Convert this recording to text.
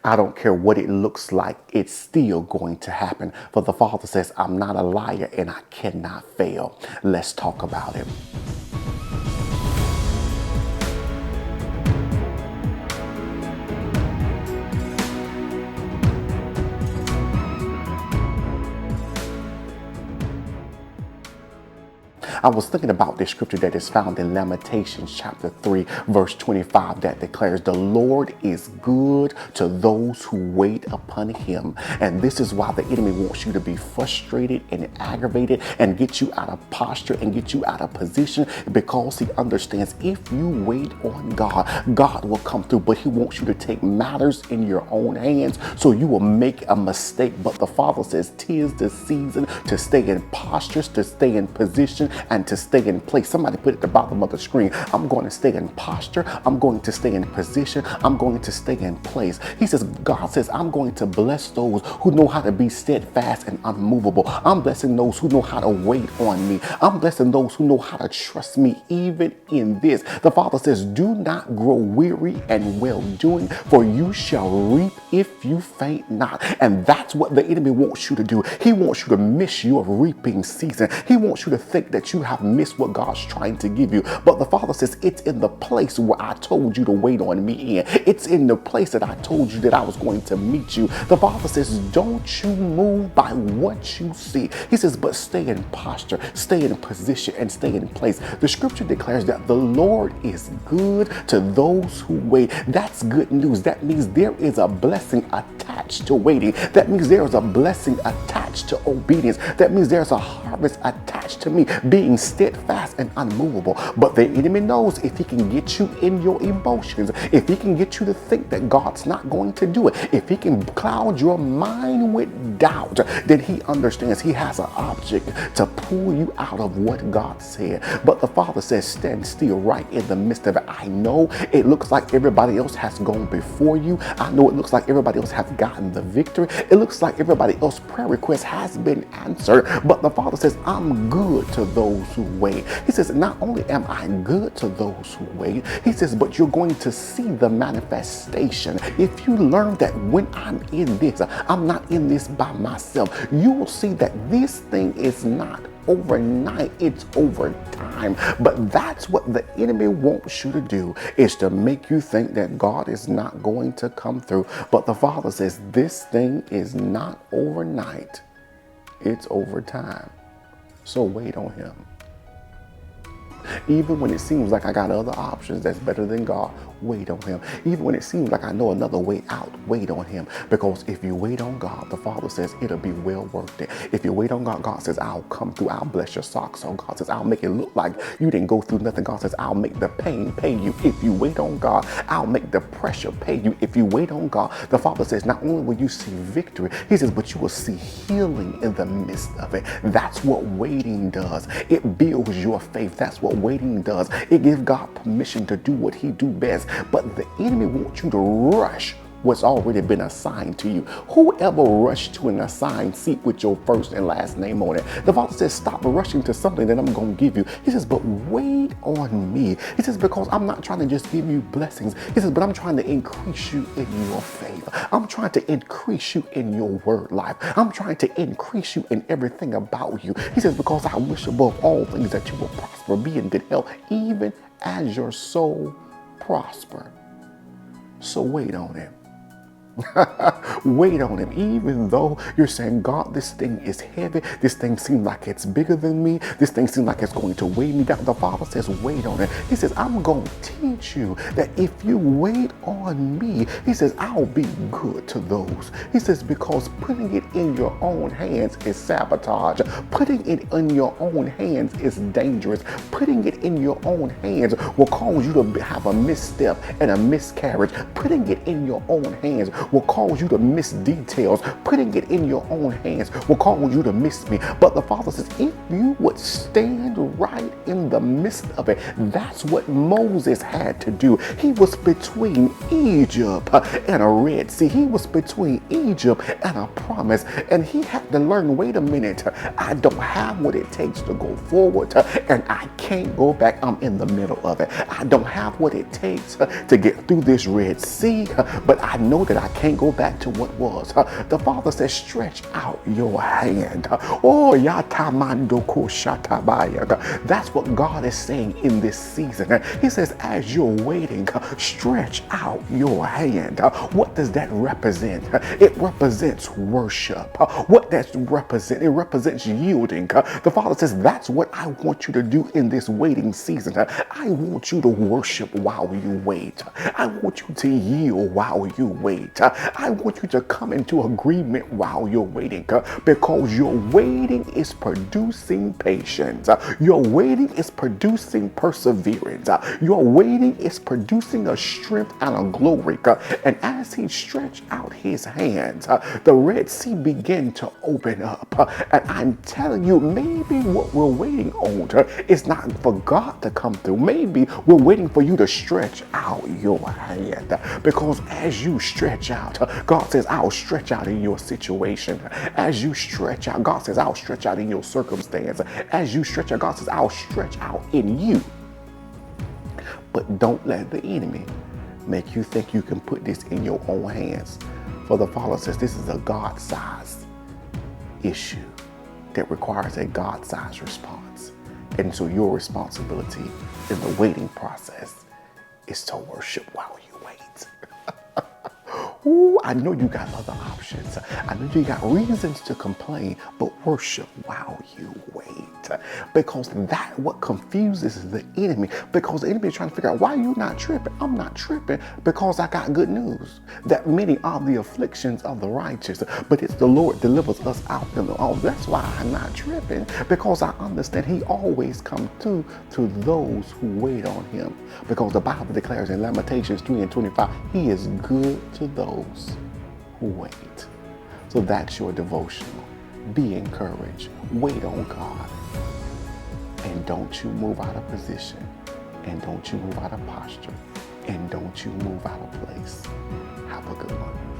I don't care what it looks like, it's still going to happen. For the Father says, I'm not a liar and I cannot fail. Let's talk about it. I was thinking about this scripture that is found in Lamentations chapter 3, verse 25, that declares the Lord is good to those who wait upon him. And this is why the enemy wants you to be frustrated and aggravated and get you out of posture and get you out of position, because he understands if you wait on God, God will come through. But he wants you to take matters in your own hands, so you will make a mistake. But the Father says, 'tis the season to stay in postures, to stay in position, and to stay in place. Somebody put at the bottom of the screen, I'm going to stay in posture, I'm going to stay in position, I'm going to stay in place. He says, God says, I'm going to bless those who know how to be steadfast and unmovable. I'm blessing those who know how to wait on me. I'm blessing those who know how to trust me even in this. The Father says, do not grow weary and well doing, for you shall reap if you faint not. And that's what the enemy wants you to do. He wants you to miss your reaping season. He wants you to think that you have missed what God's trying to give you. But the Father says, it's in the place where I told you to wait on me in. It's in the place that I told you that I was going to meet you. The Father says, don't you move by what you see. He says, but stay in posture, stay in position, and stay in place. The scripture declares that the Lord is good to those who wait. That's good news. That means there is a blessing attached to waiting. That means there is a blessing attached to obedience. That means there's a harvest attached to me being steadfast and unmovable. But the enemy knows if he can get you in your emotions, if he can get you to think that God's not going to do it, if he can cloud your mind with doubt, then he understands he has an object to pull you out of what God said. But the Father says, stand still right in the midst of it. I know it looks like everybody else has gone before you. I know it looks like everybody else has gotten the victory. It looks like everybody else's prayer request has been answered. But the Father says, I'm good to those who wait. He says, not only am I good to those who wait, he says, but you're going to see the manifestation. If you learn that when I'm in this, I'm not in this by myself, you will see that this thing is not overnight, it's over time. But that's what the enemy wants you to do, is to make you think that God is not going to come through. But the Father says, this thing is not overnight, it's over time. So wait on him. Even when it seems like I got other options that's better than God, wait on him. Even when it seems like I know another way out, wait on him. Because if you wait on God, the Father says it'll be well worth it. If you wait on God, God says, I'll come through. I'll bless your socks. So God says, I'll make it look like you didn't go through nothing. God says, I'll make the pain pay you. If you wait on God, I'll make the pressure pay you. If you wait on God, the Father says, not only will you see victory, he says, but you will see healing in the midst of it. That's what waiting does. It builds your faith. That's what waiting does. It gives God permission to do what he do best. But the enemy wants you to rush what's already been assigned to you. Whoever rushed to an assigned seat with your first and last name on it, the Father says, stop rushing to something that I'm going to give you. He says, but wait on me. He says, because I'm not trying to just give you blessings. He says, but I'm trying to increase you in your faith. I'm trying to increase you in your word life. I'm trying to increase you in everything about you. He says, because I wish above all things that you will prosper, be in good health, even as your soul prosper. So wait on him. Wait on him. Even though you're saying, God, this thing is heavy, this thing seems like it's bigger than me, this thing seems like it's going to weigh me down, the Father says, wait on it. He says, I'm going to teach you that if you wait on me, he says, I'll be good to those. He says, because putting it in your own hands is sabotage. Putting it in your own hands is dangerous. Putting it in your own hands will cause you to have a misstep and a miscarriage. Putting it in your own hands will cause you to miss details, putting it in your own hands will cause you to miss me. But the Father says, if you would stand right in the midst of it, that's what Moses had to do. He was between Egypt and a Red Sea. He was between Egypt and a promise. And he had to learn, wait a minute, I don't have what it takes to go forward, and I can't go back. I'm in the middle of it. I don't have what it takes to get through this Red Sea, but I know that I can't go back to what was. The Father says, stretch out your hand. Oh, yatamandoko shatabaya. That's what God is saying in this season. He says, as you're waiting, stretch out your hand. What does that represent? It represents worship. What that represents? It represents yielding. The Father says, that's what I want you to do in this waiting season. I want you to worship while you wait. I want you to yield while you wait. I want you to come into agreement while you're waiting, because your waiting is producing patience. Your waiting is producing perseverance. Your waiting is producing a strength and a glory. And as he stretched out his hands, the Red Sea began to open up. And I'm telling you, maybe what we're waiting on is not for God to come through. Maybe we're waiting for you to stretch out your hand, because as you stretch out, God says, I'll stretch out in your situation. As you stretch out, God says, I'll stretch out in your circumstance. As you stretch out, God says, I'll stretch out in you. But don't let the enemy make you think you can put this in your own hands. For the Father says this is a God-sized issue that requires a God-sized response. And so your responsibility in the waiting process is to worship while you wait. Ooh, I know you got other options. I know you got reasons to complain, but worship while you wait. Because that's what confuses the enemy. Because the enemy is trying to figure out, why are you not tripping? I'm not tripping because I got good news. That many are the afflictions of the righteous, but it's the Lord delivers us out of them all. That's why I'm not tripping, because I understand he always comes through to those who wait on him. Because the Bible declares in Lamentations 3:25, he is good to those who wait. So that's your devotional. Be encouraged. Wait on God. And don't you move out of position. And don't you move out of posture. And don't you move out of place. Have a good one.